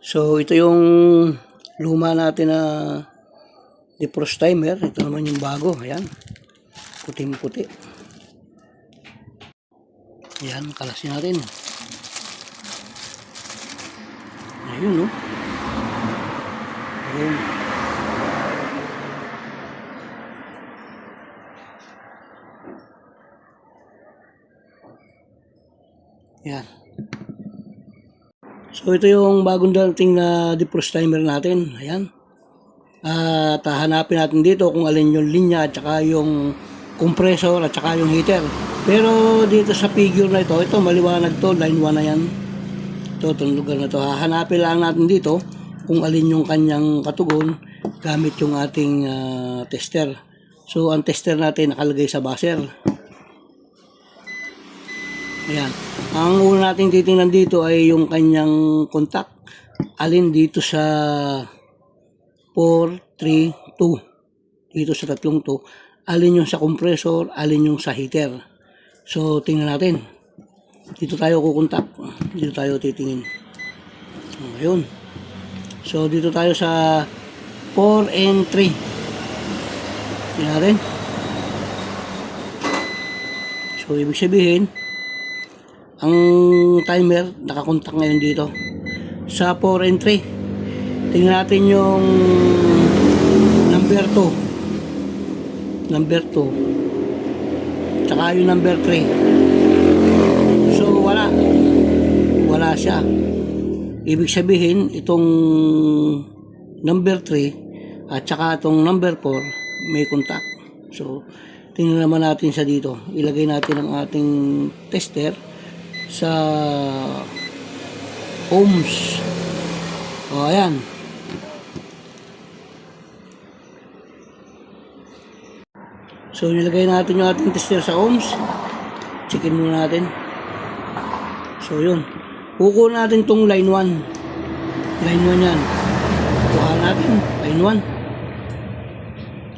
So, ito yung luma natin na defrost timer. Ito naman yung bago. Ayan. Puting-puti. Ayan, kalasin natin. Ayun, no? Ayun. Ayan. So, ito yung bagong dating na defrost timer natin. Ayan. At hanapin natin dito kung alin yung linya at saka yung compressor at saka yung heater. Pero dito sa figure na ito maliwanag to, line 1 na yan. Itong lugar na to. Hahanapin lang natin dito kung alin yung kanyang katugon gamit yung ating tester. So, ang tester natin nakalagay sa buzzer. Ayan. Ang una natin titingnan dito ay yung kanyang contact. Alin dito sa 4, 3, 2. Dito sa tatlong to. Alin yung sa compressor, alin yung sa heater. So, tingnan natin. Dito tayo kukontak. Dito tayo titingin. Ayun. So, dito tayo sa 4 and 3. Tingnan natin. So, ibig sabihin, ang timer nakakontak ngayon dito sa 4 and 3. Tingnan natin yung number 2. Number 2. Tsaka yung number 3. So, wala. Wala siya. Ibig sabihin, itong number 3 at tsaka itong number 4 may contact. So, tingnan naman natin sa dito. Ilagay natin ang ating tester sa ohms. O, ayan. So, nilagay natin yung ating tester sa ohms. Checkin muna natin. So, yun. Kukuha natin itong line 1. Line 1 yan. Kuha natin. Line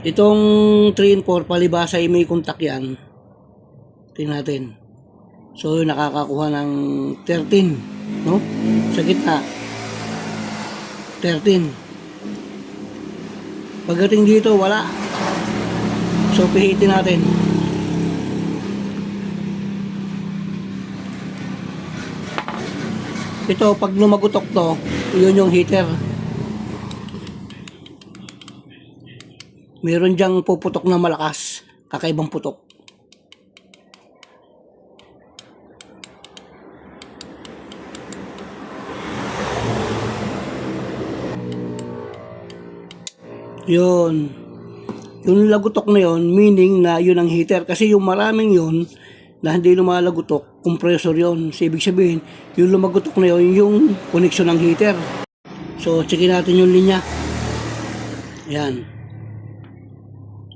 1. Itong 3 and 4, palibasa ay may contact yan. Tingnan natin. So, nakakakuha ng 13. No? Sa gitna. 13. Pagdating dito, wala. So, pihitin natin. Ito, pag lumagutok to, yun yung heater. Meron dyang puputok na malakas. Kakaibang putok. Yun. Yung lagutok na yun, meaning na yun ang heater. Kasi yung maraming yun, na hindi lumalagutok, compressor yun. So, ibig sabihin, yung lumagutok na yun, yung connection ng heater. So, checkin natin yung linya. Ayan.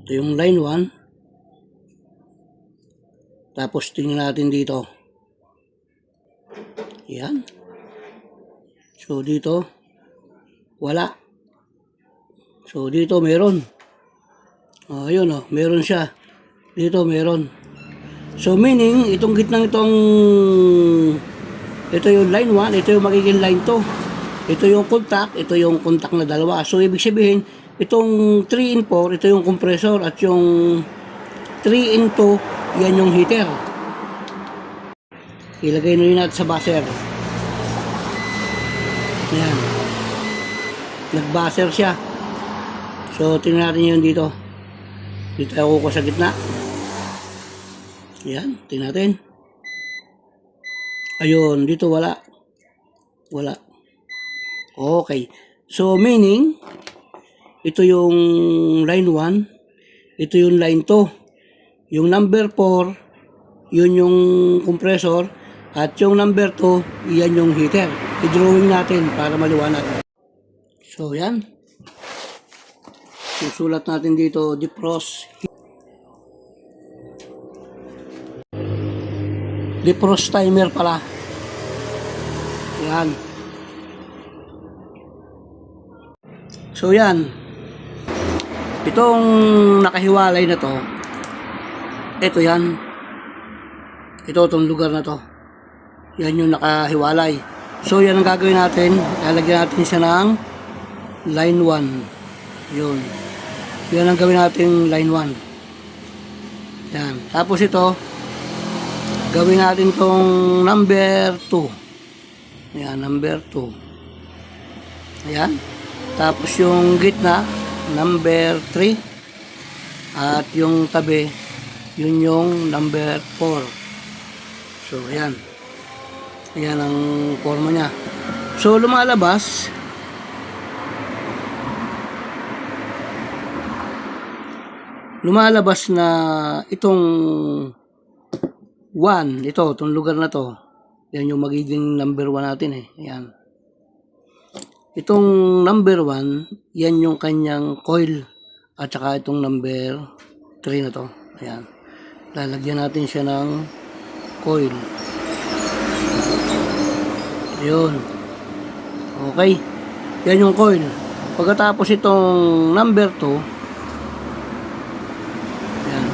Ito yung line 1. Tapos, tingnan natin dito. Ayan. So, dito, wala. So, dito meron. Ayun meron siya. Dito meron. So, meaning, itong gitnang ito yung line 1, ito yung magiging line 2. Ito yung contact, ito yung contact na dalawa. So, ibig sabihin, itong 3 and 4, ito yung compressor, at yung 3 and 2, yan yung heater. Ilagay na rin natin sa buzzer. Ayan. Nag-buzzer siya. So, tingnan natin yun dito. Dito tayo kukuha sa gitna. Ayan, tingnan natin. Ayun, dito wala. Wala. Okay. So, meaning, ito yung line 1. Ito yung line 2. Yung number 4, yun yung compressor. At yung number 2, yan yung heater. I-drawing natin para maliwanag. So, yan. Susulat natin dito, defrost timer pala. Yan. So, yan. Itong nakahiwalay na to, ito yan. Ito, itong lugar na to. Yan yung nakahiwalay. So, yan ang gagawin natin. Lalagyan natin siya ng line 1. Yun. Yan ang gawin natin line 1. Yan. Tapos ito, gawin natin tong number 2. Yan, number 2. Ayan. Tapos yung gitna, number 3. At yung tabi, yun yung number 4. So, ayan. Ayan ang forma niya. So, lumalabas na itong 1, itong lugar na to. Yan yung magiging number 1 natin eh. Ayan. Itong number 1, yan yung kanyang coil. At saka itong number 3 na to. Ayan. Lalagyan natin siya ng coil. Ayun. Okay. Yan yung coil. Pagkatapos itong number 2, ayan.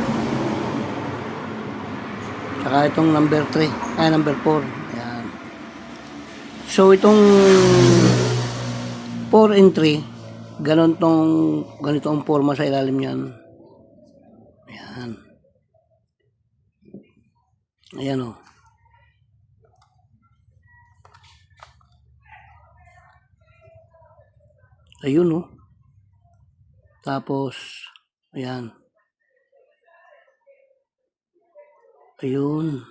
Saka itong number 3, number 4. Ayan. So itong 4 and 3, ganito ang forma sa ilalim niyan. Ayan. Ayan o. Ayun o. Tapos, ayan. Ayun.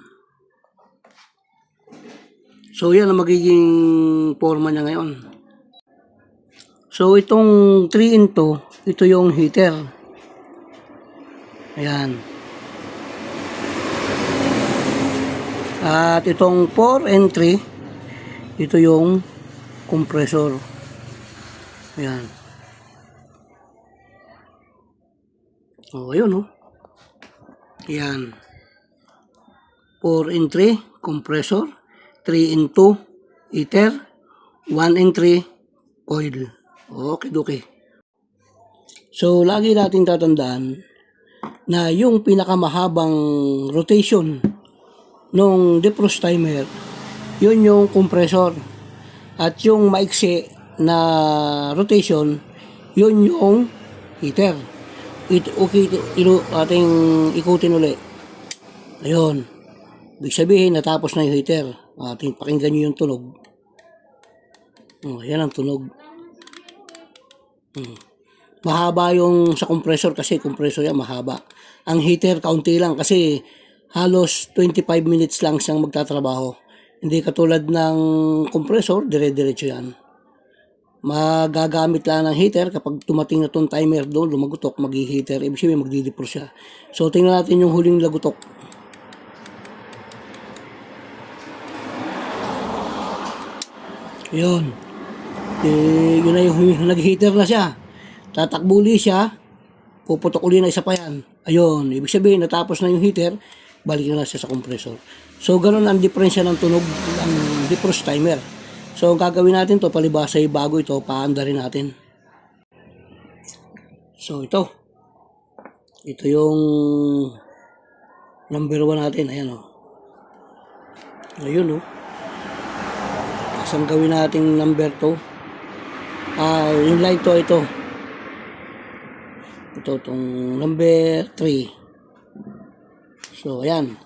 So, yan ang magiging forma niya ngayon. So, itong 3 and 2, ito yung heater. Ayan. At itong 4 and 3, ito yung compressor. Ayan. O, ayun o. Ayan. 4 and 3, compressor. 3 and 2, heater. 1 and 3, coil. Okay. So, lagi natin tatandaan na yung pinakamahabang rotation nung defrost timer, yun yung compressor. At yung maiksi na rotation, yun yung heater. Ating ikutin uli. Ayun. Ibig sabihin, natapos na yung heater. Ating pakinggan nyo yung tunog. Yan ang tunog. Mahaba yung sa compressor kasi compressor yan mahaba. Ang heater kaunti lang kasi halos 25 minutes lang siyang magtatrabaho. Hindi katulad ng compressor, dire-diretso yan. Magagamit lang ng heater kapag tumating na tong timer doon, lumagutok, mag-heater, ibig sabihin magdi-defrost siya. So tingnan natin yung huling lagutok. Yun. Yun na yung nag-heater na siya. Tatakbuli siya, puputok uli na isa pa yan. Ayun, ibig sabihin natapos na yung heater, balik na siya sa compressor. So, ganun ang diferensya ng tunog ng defrost timer. So, gagawin natin to palibasa bago ito, paanda rin natin. So, ito. Ito yung number 1 natin. Ayan o. Ayun o. Isang gawin natin number 2. Yung line to ito. Ito itong number 3. So, ayan.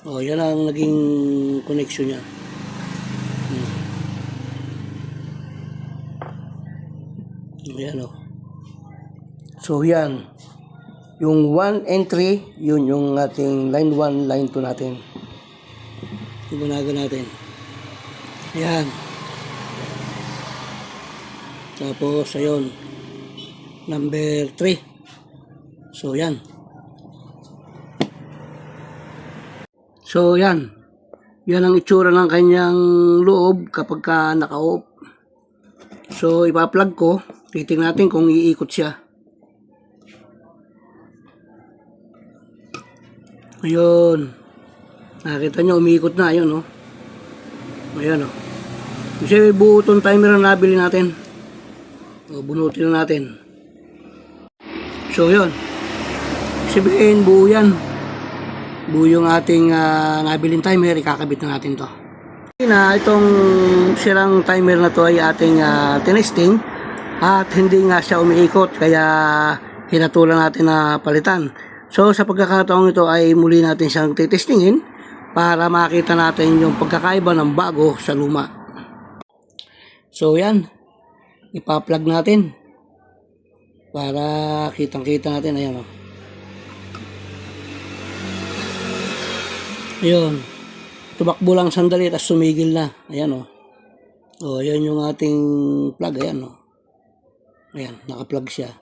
Yan ang naging connection niya. Ayan o. So, yan. Yung 1 and 3, yun yung ating line 1, line 2 natin. Ibunagan natin. Ayan. Tapos, ayun. Number 3. So, yan. So, yan. Yan ang itsura ng kanyang loob kapag ka naka-off. So, ipa-plug ko. Titingnan natin kung iikot siya. Ayun. Nakita nyo, umiikot na. Ayun, oh. Ayun, oh. Kasi buo itong timer na nabili natin. Bunutin na natin. So, yun. Sabihin, buo yan. Buo yung ating nabiling timer. Ikakabit na natin to. Na itong sirang timer na to ay ating tinesting at hindi nga siya umiikot kaya hinatulan natin na palitan. So sa pagkakataong ito ay muli natin siyang titestingin para makita natin yung pagkakaiba ng bago sa luma. So yan, ipa-plug natin para kitang-kita natin. Ayan o. Ayun. Tumakbo lang sandali at sumigil na. Ayan o. O, ayan yung ating plug. Ayan o. Ayan, naka-plug siya.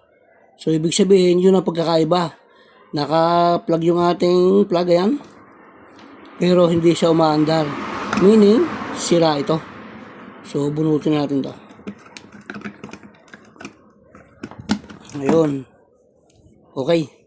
So, ibig sabihin, yun ang pagkakaiba. Naka-plug yung ating plug. Ayan. Pero hindi siya umaandar. Meaning, sira ito. So, bunutin natin to. Ayun. Okay.